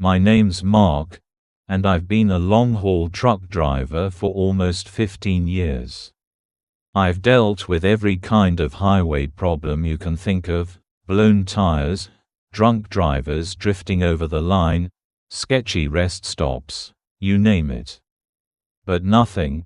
My name's Mark, and I've been a long-haul truck driver for almost 15 years. I've dealt with every kind of highway problem you can think of: blown tires, drunk drivers drifting over the line, sketchy rest stops, you name it. But nothing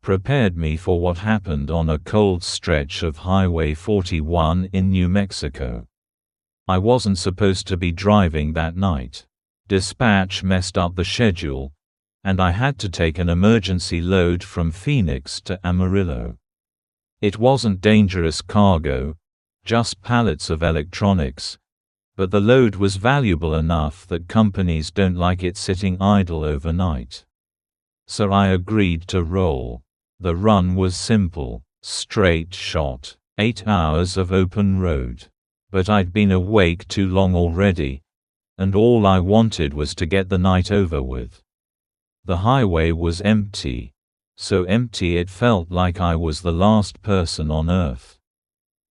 prepared me for what happened on a cold stretch of Highway 41 in New Mexico. I wasn't supposed to be driving that night. Dispatch messed up the schedule, and I had to take an emergency load from Phoenix to Amarillo. It wasn't dangerous cargo, just pallets of electronics, but the load was valuable enough that companies don't like it sitting idle overnight. So I agreed to roll. The run was simple, straight shot, 8 hours of open road. But I'd been awake too long already, and all I wanted was to get the night over with. The highway was empty, so empty it felt like I was the last person on Earth.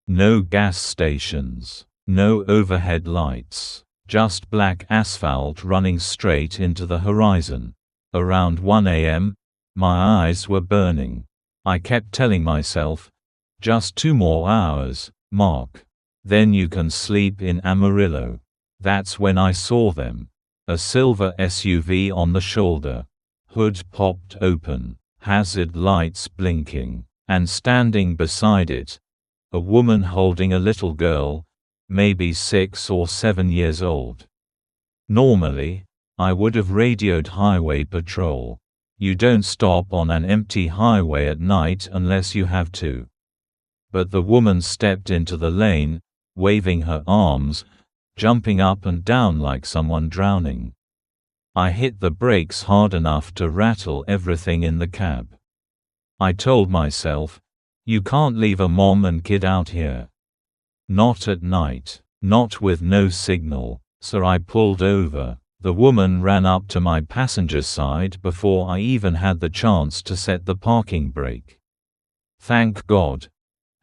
No gas stations, no overhead lights, just black asphalt running straight into the horizon. Around 1 a.m., my eyes were burning. I kept telling myself, just 2 more hours, Mark. Then you can sleep in Amarillo. That's when I saw them. A silver SUV on the shoulder. Hood popped open, hazard lights blinking, and standing beside it, a woman holding a little girl, maybe 6 or 7 years old. Normally, I would have radioed highway patrol. You don't stop on an empty highway at night unless you have to. But the woman stepped into the lane, waving her arms, jumping up and down like someone drowning. I hit the brakes hard enough to rattle everything in the cab. I told myself, you can't leave a mom and kid out here. Not at night, not with no signal, so I pulled over. The woman ran up to my passenger side before I even had the chance to set the parking brake. Thank God,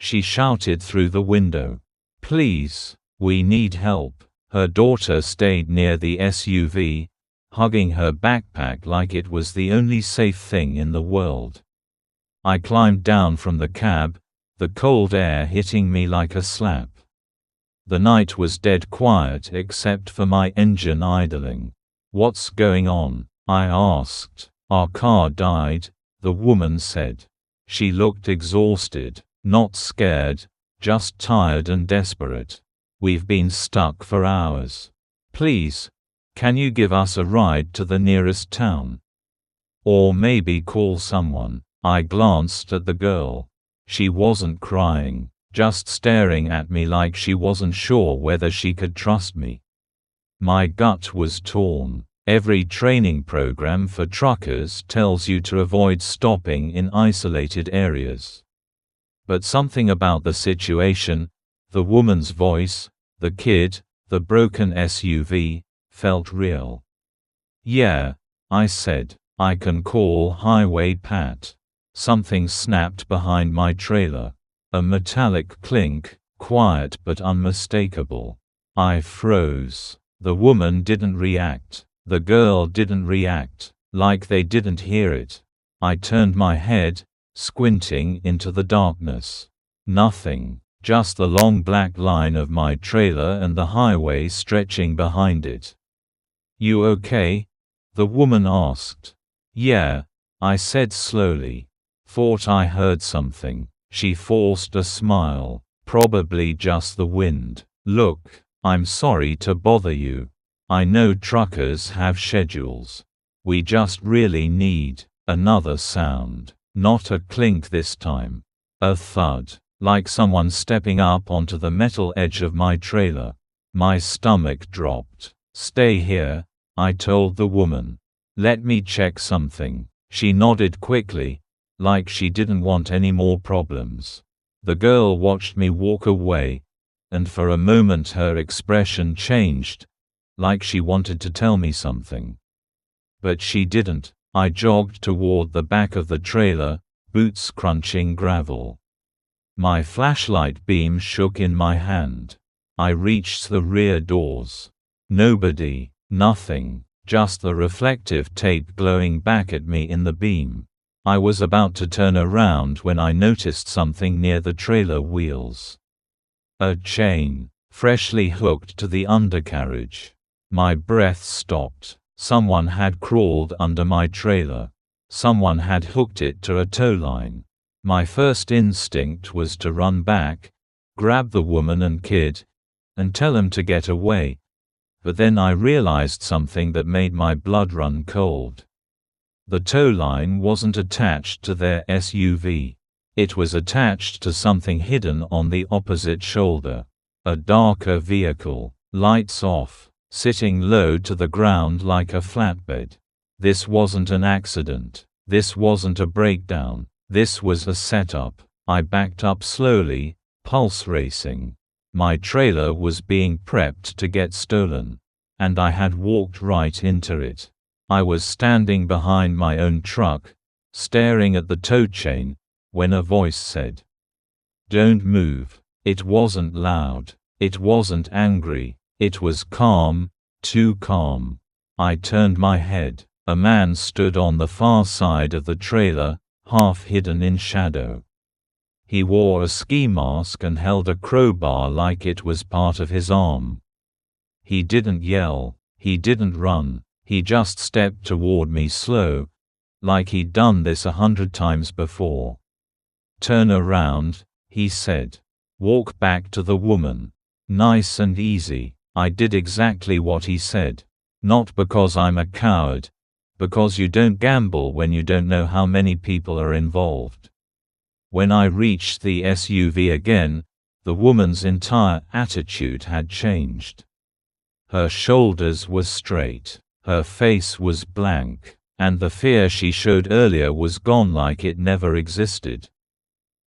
she shouted through the window. Please, we need help. Her daughter stayed near the SUV, hugging her backpack like it was the only safe thing in the world. I climbed down from the cab, the cold air hitting me like a slap. The night was dead quiet except for my engine idling. What's going on? I asked. Our car died, the woman said. She looked exhausted, not scared, just tired and desperate. We've been stuck for hours. Please, can you give us a ride to the nearest town? Or maybe call someone. I glanced at the girl. She wasn't crying, just staring at me like she wasn't sure whether she could trust me. My gut was torn. Every training program for truckers tells you to avoid stopping in isolated areas. But something about the situation, the woman's voice, the kid, the broken SUV, felt real. Yeah, I said, I can call Highway Pat. Something snapped behind my trailer. A metallic clink, quiet but unmistakable. I froze. The woman didn't react. The girl didn't react, like they didn't hear it. I turned my head, squinting into the darkness. Nothing, just the long black line of my trailer and the highway stretching behind it. You okay? The woman asked. Yeah, I said slowly. Thought I heard something. She forced a smile. Probably just the wind. Look, I'm sorry to bother you. I know truckers have schedules. We just really need another sound. Not a clink this time. A thud, like someone stepping up onto the metal edge of my trailer. My stomach dropped. Stay here, I told the woman. Let me check something. She nodded quickly, like she didn't want any more problems. The girl watched me walk away, and for a moment her expression changed, like she wanted to tell me something. But she didn't. I jogged toward the back of the trailer, boots crunching gravel. My flashlight beam shook in my hand. I reached the rear doors. Nobody. Nothing, just the reflective tape glowing back at me in the beam. I was about to turn around when I noticed something near the trailer wheels. A chain, freshly hooked to the undercarriage. My breath stopped. Someone had crawled under my trailer. Someone had hooked it to a tow line. My first instinct was to run back, grab the woman and kid, and tell them to get away. But then I realized something that made my blood run cold. The tow line wasn't attached to their SUV. It was attached to something hidden on the opposite shoulder. A darker vehicle, lights off, sitting low to the ground like a flatbed. This wasn't an accident. This wasn't a breakdown. This was a setup. I backed up slowly, pulse racing. My trailer was being prepped to get stolen, and I had walked right into it. I was standing behind my own truck, staring at the tow chain, when a voice said, "Don't move." It wasn't loud. It wasn't angry. It was calm, too calm. I turned my head. A man stood on the far side of the trailer, half hidden in shadow. He wore a ski mask and held a crowbar like it was part of his arm. He didn't yell. He didn't run. He just stepped toward me slow, like he'd done this 100 times before. "Turn around," he said. "Walk back to the woman." Nice and easy. I did exactly what he said. Not because I'm a coward, because you don't gamble when you don't know how many people are involved. When I reached the SUV again, the woman's entire attitude had changed. Her shoulders were straight. Her face was blank, and the fear she showed earlier was gone like it never existed.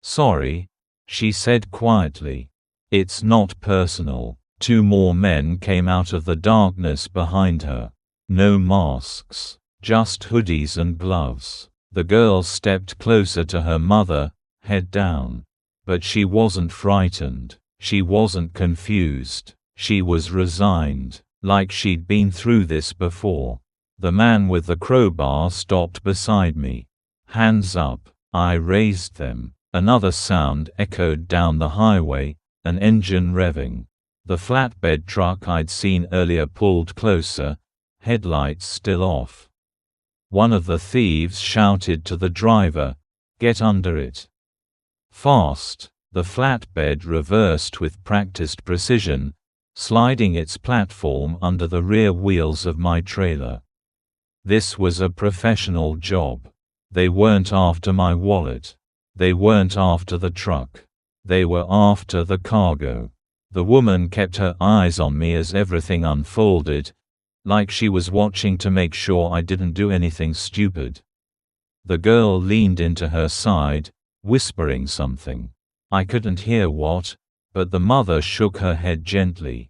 "Sorry," she said quietly. "It's not personal." 2 more men came out of the darkness behind her. No masks, just hoodies and gloves. The girl stepped closer to her mother, head down. But she wasn't frightened. She wasn't confused. She was resigned. Like she'd been through this before. The man with the crowbar stopped beside me. Hands up. I raised them. Another sound echoed down the highway, an engine revving. The flatbed truck I'd seen earlier pulled closer, headlights still off. One of the thieves shouted to the driver, "Get under it." Fast. The flatbed reversed with practiced precision, sliding its platform under the rear wheels of my trailer. This was a professional job. They weren't after my wallet. They weren't after the truck. They were after the cargo. The woman kept her eyes on me as everything unfolded, like she was watching to make sure I didn't do anything stupid. The girl leaned into her side, whispering something. I couldn't hear what, but the mother shook her head gently.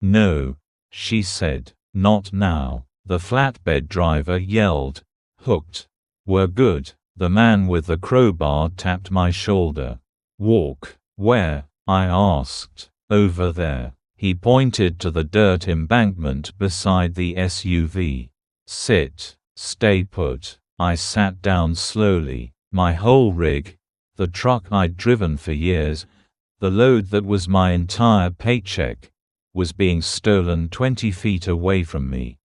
"No," she said, "not now." The flatbed driver yelled, "Hooked. We're good." The man with the crowbar tapped my shoulder. "Walk." "Where?" I asked. "Over there." He pointed to the dirt embankment beside the SUV. "Sit. Stay put." I sat down slowly. My whole rig, the truck I'd driven for years, the load that was my entire paycheck, was being stolen 20 feet away from me.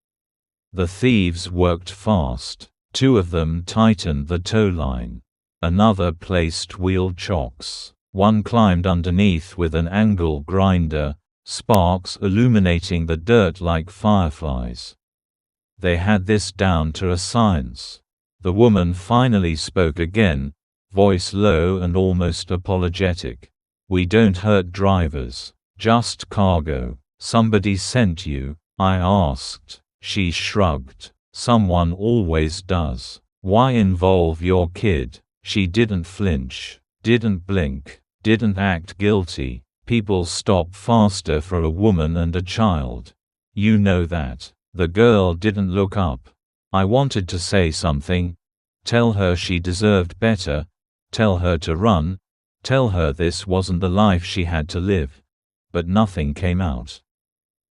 The thieves worked fast. 2 of them tightened the tow line. Another placed wheel chocks. One climbed underneath with an angle grinder, sparks illuminating the dirt like fireflies. They had this down to a science. The woman finally spoke again, voice low and almost apologetic. "We don't hurt drivers. Just cargo." "Somebody sent you?" I asked. She shrugged. "Someone always does. Why involve your kid?" She didn't flinch, didn't blink, didn't act guilty. People stop faster for a woman and a child. You know that. The girl didn't look up. I wanted to say something. Tell her she deserved better. Tell her to run. Tell her this wasn't the life she had to live. But nothing came out.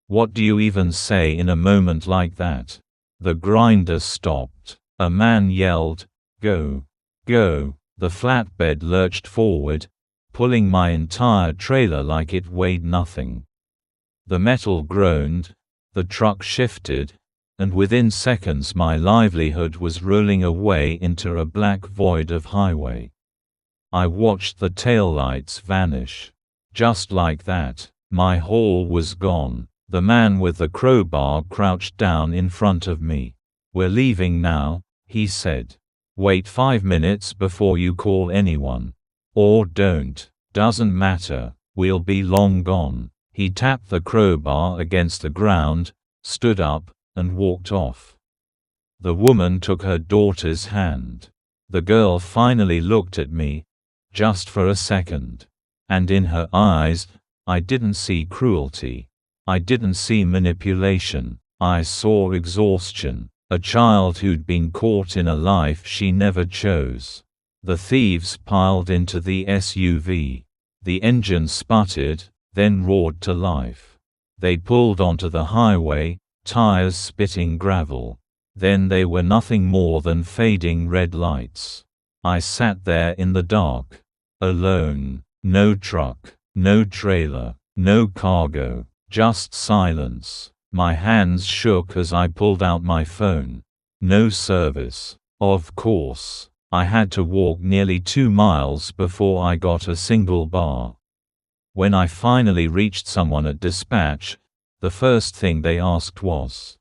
What do you even say in a moment like that? The grinder stopped. A man yelled, "Go! Go!" The flatbed lurched forward, pulling my entire trailer like it weighed nothing. The metal groaned, the truck shifted, and within seconds my livelihood was rolling away into a black void of highway. I watched the taillights vanish. Just like that, my haul was gone. The man with the crowbar crouched down in front of me. "We're leaving now," he said. "Wait 5 minutes before you call anyone. Or don't. Doesn't matter, we'll be long gone." He tapped the crowbar against the ground, stood up, and walked off. The woman took her daughter's hand. The girl finally looked at me, just for a second. And in her eyes, I didn't see cruelty. I didn't see manipulation. I saw exhaustion. A child who'd been caught in a life she never chose. The thieves piled into the SUV. The engine sputtered, then roared to life. They pulled onto the highway, tires spitting gravel. Then they were nothing more than fading red lights. I sat there in the dark. Alone. No truck. No trailer. No cargo. Just silence. My hands shook as I pulled out my phone. No service. Of course. I had to walk nearly 2 miles before I got a single bar. When I finally reached someone at dispatch, the first thing they asked was,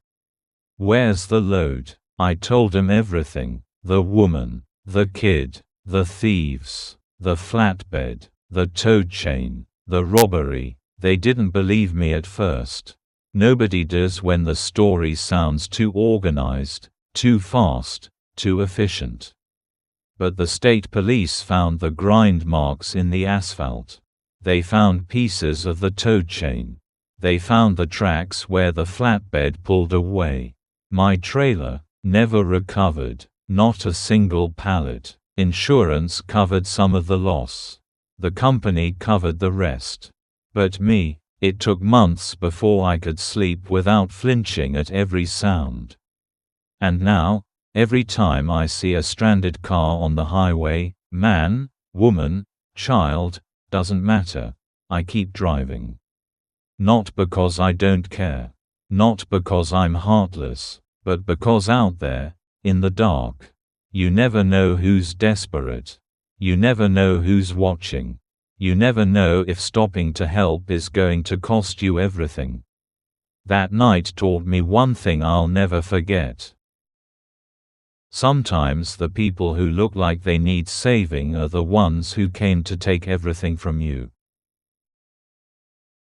"Where's the load?" I told them everything. The woman, the kid, the thieves, the flatbed, the tow chain, the robbery. They didn't believe me at first. Nobody does when the story sounds too organized, too fast, too efficient. But the state police found the grind marks in the asphalt. They found pieces of the tow chain. They found the tracks where the flatbed pulled away. My trailer never recovered, not a single pallet. Insurance covered some of the loss. The company covered the rest. But me, it took months before I could sleep without flinching at every sound. And now, every time I see a stranded car on the highway, man, woman, child, doesn't matter, I keep driving. Not because I don't care. Not because I'm heartless, but because out there, in the dark, you never know who's desperate. You never know who's watching. You never know if stopping to help is going to cost you everything. That night taught me one thing I'll never forget. Sometimes the people who look like they need saving are the ones who came to take everything from you.